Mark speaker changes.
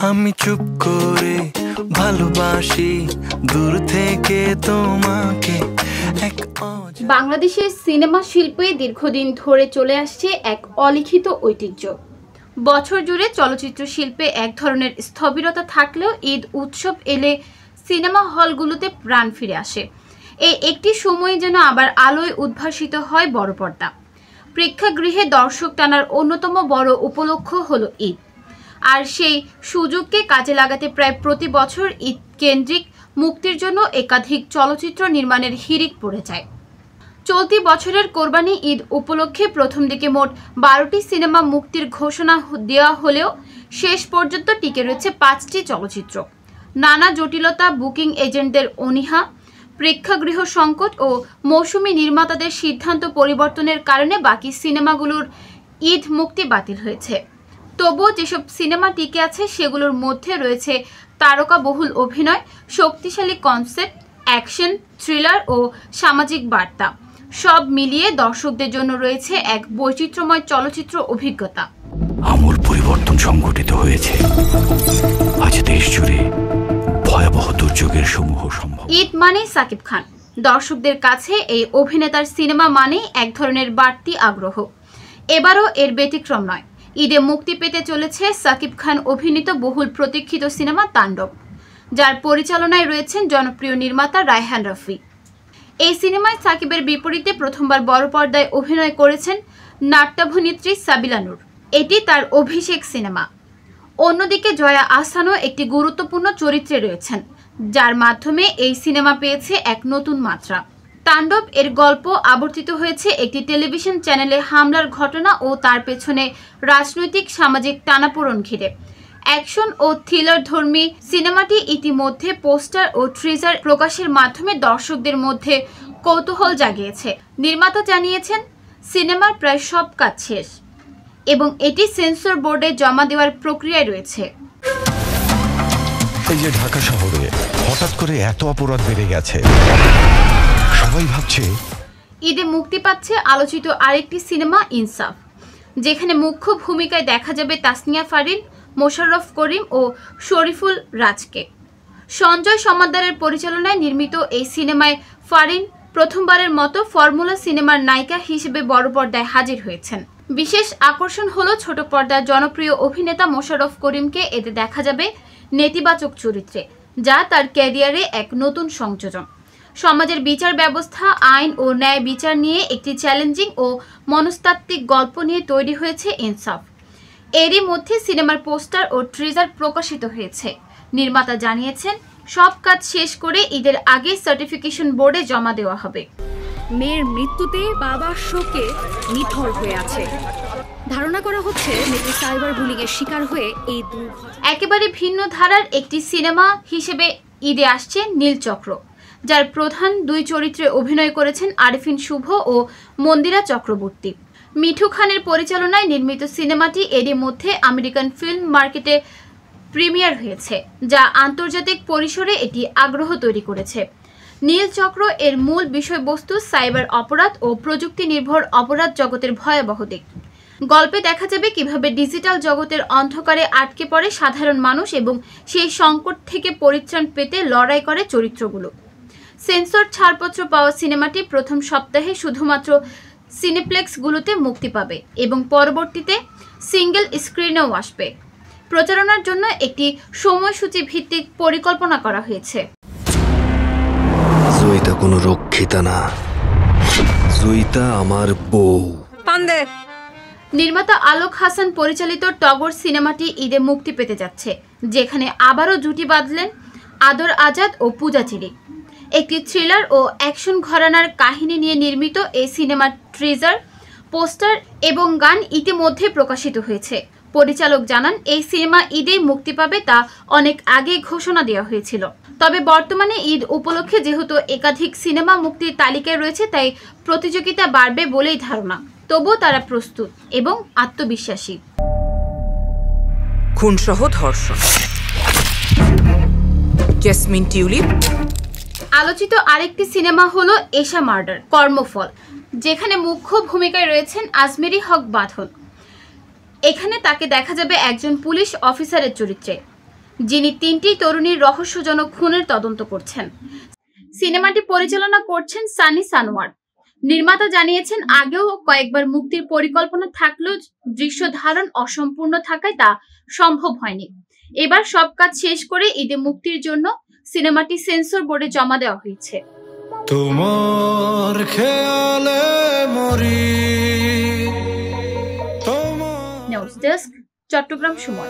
Speaker 1: আমি চুপ করে ভালোবাসি দূর থেকে তোমাকে।
Speaker 2: বাংলাদেশের সিনেমা শিল্পে দীর্ঘদিন ধরে চলে আসছে এক অলিখিত ঐতিহ্য। বছর জুড়ে চলচ্চিত্র শিল্পে এক ধরনের স্থবিরতা থাকলেও ঈদ উৎসব এলে সিনেমা হলগুলোতে প্রাণ ফিরে আসে। এই একটি সময় যেন আবার আলোয় উদ্ভাসিত হয় বড় পর্দা। প্রেক্ষাগৃহে দর্শক টানার অন্যতম বড় উপলক্ষ হলো ঈদ। আর সেই সুযোগকে কাজে লাগাতে প্রায় প্রতি বছর ঈদ কেন্দ্রিক মুক্তির জন্য একাধিক চলচ্চিত্র নির্মাণের হিড়িক পড়ে যায়। চলতি বছরের কোরবানি ঈদ উপলক্ষে প্রথম দিকে মোট 12টি সিনেমা মুক্তির ঘোষণা দেওয়া হলেও শেষ পর্যন্ত টিকে রয়েছে 5টি চলচ্চিত্র। নানা জটিলতা, বুকিং এজেন্টদের অনীহা, প্রেক্ষাগৃহ সংকট ও মৌসুমী নির্মাতাদের সিদ্ধান্ত পরিবর্তনের কারণে বাকি সিনেমাগুলোর ঈদ মুক্তি বাতিল হয়েছে। তবুও যেসব সিনেমা টিকে আছে সেগুলোর মধ্যে রয়েছে তারকাবহুল অভিনয়, শক্তিশালী কনসেপ্ট, অ্যাকশন, থ্রিলার ও সামাজিক বার্তা। সব মিলিয়ে দর্শকদের জন্য রয়েছে এক বৈচিত্র্যময় চলচ্চিত্র অভিজ্ঞতা।
Speaker 3: আমূল পরিবর্তন সংঘটিত হয়েছে। আজ দেশ জুড়ে ভয়াবহ দুর্যোগের সমূহ সম্ভব।
Speaker 2: ঈদ মানে সাকিব খান। দর্শকদের কাছে এই অভিনেতার সিনেমা মানেই এক ধরনের বাড়তি আগ্রহ। এবারও এর ব্যতিক্রম নয়। ঈদে মুক্তি পেতে চলেছে সাকিব খান অভিনীত বহুল প্রতীক্ষিত সিনেমা তাণ্ডব, যার পরিচালনায় রয়েছেন জনপ্রিয় নির্মাতা রায়হান রাফি। এই সিনেমায় সাকিবের বিপরীতে প্রথমবার বড় পর্দায় অভিনয় করেছেন নাট্যাভিনেত্রী সাবিলা নূর। এটি তার অভিষেক সিনেমা। অন্যদিকে জয়া আহসানও একটি গুরুত্বপূর্ণ চরিত্রে রয়েছেন, যার মাধ্যমে এই সিনেমা পেয়েছে এক নতুন মাত্রা। তাণ্ডব এর গল্প আবর্তিত হয়েছে একটি টেলিভিশন চ্যানেলে হামলার ঘটনা ও তার পেছনে রাজনৈতিক সামাজিক টানাপোড়েন ঘিরে। অ্যাকশন ও থ্রিলার ধর্মী সিনেমাটি ইতিমধ্যে পোস্টার ও ট্রিজার প্রকাশের মাধ্যমে দর্শকদের মধ্যে কৌতূহল জাগিয়েছে। নির্মাতা জানিয়েছেন সিনেমার প্রায় সব কাজ শেষ এবং এটি সেন্সর বোর্ডে জমা দেওয়ার প্রক্রিয়ায় রয়েছে।
Speaker 3: এই যে ঢাকা শহরে হঠাৎ করে এত অপরাধ বেড়ে গেছে, সবাই ভাবছে।
Speaker 2: ঈদে মুক্তি পাচ্ছে আলোচিত আরেকটি সিনেমা ইনসাফ, যেখানে মুখ্য ভূমিকায় দেখা যাবে তাসনিয়া ফারিন, মোশাররফ করিম ও শরীফুল রাজকে। সঞ্জয় সমাদ্দারের পরিচালনায় নির্মিত এই সিনেমায় ফারিন প্রথমবারের মতো ফর্মুলা সিনেমার নায়িকা হিসেবে বড় পর্দায় হাজির হয়েছেন। বিশেষ আকর্ষণ হলো ছোট পর্দার জনপ্রিয় অভিনেতা মোশাররফ করিমকে এতে দেখা যাবে নেতিবাচক চরিত্রে, যা তার ক্যারিয়ারে এক নতুন সংযোজন। সমাজের বিচার ব্যবস্থা, আইন ও ন্যায় বিচার নিয়ে একটি চ্যালেঞ্জিং ও মনস্তাত্ত্বিক গল্প নিয়ে তৈরি হয়েছে ইনসাফ। এরই মধ্যে সিনেমার পোস্টার ও ট্রিজার প্রকাশিত হয়েছে। নির্মাতা জানিয়েছেন সব কাজ শেষ করে ঈদের আগে সার্টিফিকেশন বোর্ডে জমা দেওয়া হবে।
Speaker 4: মেয়ের মৃত্যুতে বাবার শোকে নিথর হয়ে আছে। ধারণা করা হচ্ছে মেয়েটি সাইবার বুলিং এর শিকার হয়ে এই দুর্ঘটনা।
Speaker 2: একেবারে ভিন্ন ধারার একটি সিনেমা হিসেবে ঈদে আসছে নীলচক্র, যার প্রধান দুই চরিত্রে অভিনয় করেছেন আরিফিন শুভ ও মন্দিরা চক্রবর্তী। মিঠু খানের পরিচালনায় নির্মিত সিনেমাটি এরই মধ্যে আমেরিকান ফিল্ম মার্কেটে প্রিমিয়ার হয়েছে, যা আন্তর্জাতিক পরিসরে এটি আগ্রহ তৈরি করেছে। নীলচক্র এর মূল বিষয়বস্তু সাইবার অপরাধ ও প্রযুক্তি নির্ভর অপরাধ জগতের ভয়াবহ দিক। গল্পে দেখা যাবে কিভাবে ডিজিটাল জগতের অন্ধকারে আটকে পড়ে সাধারণ মানুষ এবং সেই সংকট থেকে পরিত্রাণ পেতে লড়াই করে চরিত্রগুলো। সেন্সর ছাড়পত্র পাওয়া সিনেমাটি প্রথম সপ্তাহে শুধুমাত্র সিনেপ্লেক্সগুলোতে মুক্তি পাবে এবং পরবর্তীতে সিঙ্গেল স্ক্রিনেও আসবে। প্রচারণার জন্য একটি সময়সূচি ভিত্তিক পরিকল্পনা করা হয়েছে।
Speaker 5: জয়িতা কোনো রক্ষিতা না, জয়িতা আমার বউ।
Speaker 2: নির্মাতা আলোক হাসান পরিচালিত টগর সিনেমাটি ঈদে মুক্তি পেতে যাচ্ছে, যেখানে আবারও জুটি বাঁধলেন আদর আজাদ ও পূজা চিরি। একটি থ্রিলার ও অ্যাকশন ঘরানার কাহিনী নিয়ে নির্মিত এই সিনেমার ট্রিজার, পোস্টার এবং গান ইতিমধ্যে প্রকাশিত হয়েছে। পরিচালক জানান এই সিনেমা ঈদেই মুক্তি পাবে তা অনেক আগে ঘোষণা দেওয়া হয়েছিল। তবে বর্তমানে ঈদ উপলক্ষে যেহেতু একাধিক সিনেমা মুক্তির তালিকায় রয়েছে, তাই প্রতিযোগিতা বাড়বে বলেই ধারণা। তবুও তারা প্রস্তুত এবং আত্মবিশ্বাসী।
Speaker 6: খুনসহ ধর্ষণ, জেসমিন টিউলিপ।
Speaker 2: আলোচিত আরেকটি সিনেমা হলো এশা মার্ডার কর্মফল, যেখানে মুখ্য ভূমিকায় রয়েছেন আজমেরি হক বাঁধন। এখানে তাকে দেখা যাবে একজন পুলিশ অফিসারের চরিত্রে। যিনি 3টি তরুণীর রহস্যজনক খুনের তদন্ত করছেন। সিনেমাটি পরিচালনা করছেন সানি সানোয়ার। নির্মাতা জানিয়েছেন, আগেও কয়েকবার মুক্তির পরিকল্পনা থাকলেও দৃশ্য ধারণ অসম্পূর্ণ থাকায় তা সম্ভব হয়নি। এবার সব কাজ শেষ করে ঈদে মুক্তির জন্য সিনেমাটি সেন্সর বোর্ডে জমা দেওয়া হয়েছে।
Speaker 1: তোমার খেয়ালে মরি,
Speaker 2: নিউজ ডেস্ক, চট্টগ্রাম সময়।